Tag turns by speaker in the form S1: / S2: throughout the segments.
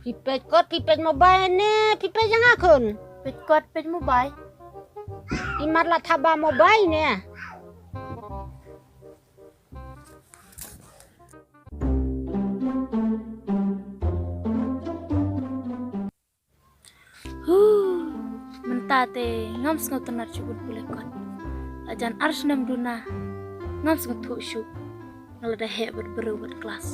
S1: พี่เป็ดกดพี่เป็ดโมบายเนี่ยพี่เป็ดยังไงคุณ
S2: เป็ดกดเป็ดโมบาย
S1: อีมัดละทับบาโมบายเนี่ย
S2: Mentate ngam sengat tenar cubut boleh kot. Ajan arsnam duna ngam sengat thuk syuk ngelada hebat berubah kelas.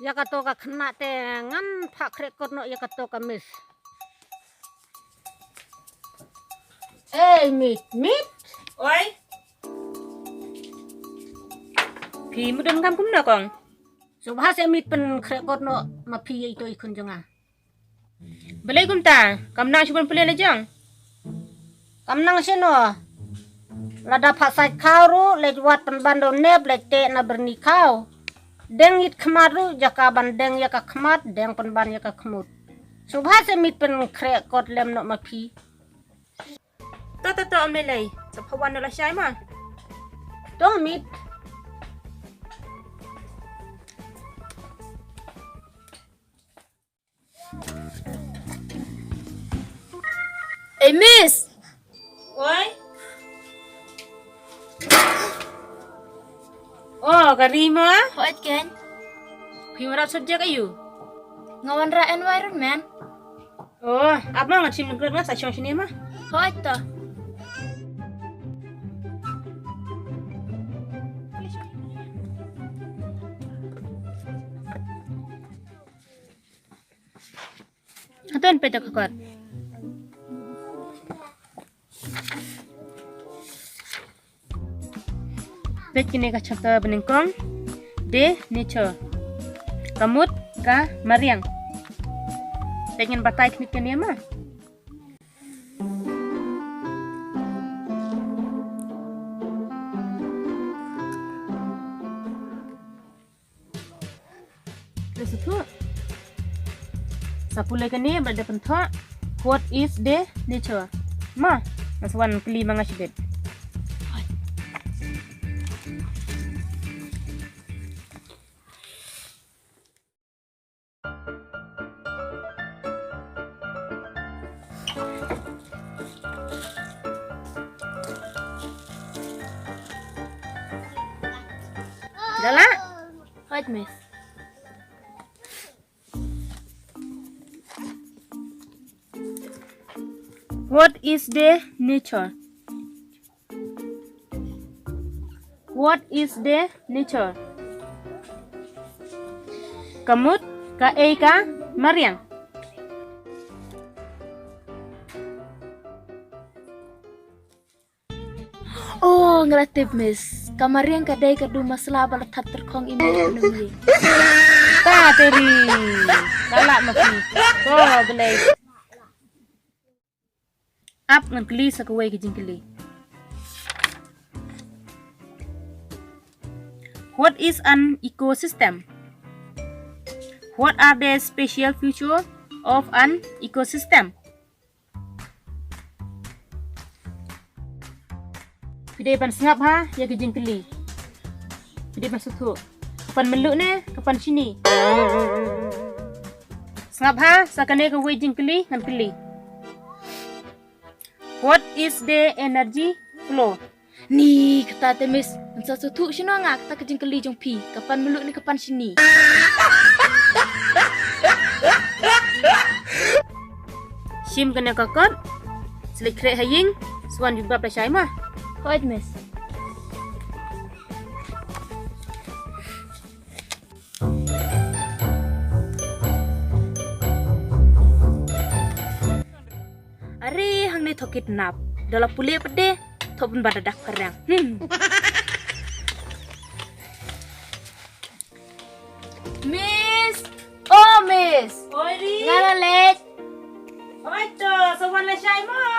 S1: Ya kato ka kena te ngan pak rekod no ya kato ka miss. Mit.
S3: Oi. Pi mudun kam kum na kong.
S1: Subha se mit pen rekod no ma pi itu ikun jonga.
S3: Balai kum ta, kam na chuban pele na jang.
S1: Kamnang sino. Lada pasai kauru lejwat pen bando neb lete na bernikau. Deng it kemaru jaka bandeng ya ka kemat deng pen ban ya ka kemut. Subha se mit pen rekod lem no ma pi.
S3: To am lei. Sa phawan la shai ma.
S1: To mit.
S2: Miss.
S3: Oi. Oh, karima.
S2: Hoit ken.
S3: Pi mara subjek ayu.
S2: Ngawan ra environment.
S3: Oh, apa ngacim ngger na sa chong sini ma.
S2: Hoit to.
S3: Aton pe tak kot. Pet kini ka chapter beningkong de nature. Kamut ka mariang. Pengen batai kini kini mah. Terus tu. Sapulai kini berada pentok. What is the nature? Ma, maswan keli mangasibet. Dala?
S2: Hoit miss.
S3: What is the nature? What is the nature? Kamut ka ka mariang.
S2: Oh, ngelatip miss. Kamar yang kadai ke Duma selaba letak terkong ini ekonomi.
S3: Ta teri. Galak mati. To belai. Up ngan keli sakawai ke jingkeli. What is an ecosystem? What are the special features of an ecosystem? Pidai pan sengap ha, ya ke jingkeli. Pidai pan suku. Kapan meluk ne, kapan sini. Sengap ha, sakane ke wei jingkeli ngan keli. What is the energy flow?
S2: Ni kata temis, mensa sutu sino ngak tak kejing keli jong pi. Kapan meluk ni kapan sini.
S3: Sim kena kakot. Selik krek haying, swan juga percaya mah.
S2: Hoit miss.
S3: Ari hang ni thokit nap. Dalam pulih pede, thopun badadak kerang.
S2: Miss. Oh miss.
S3: Oi ri.
S2: Ngala late.
S3: Oi to, sawan la syai mah.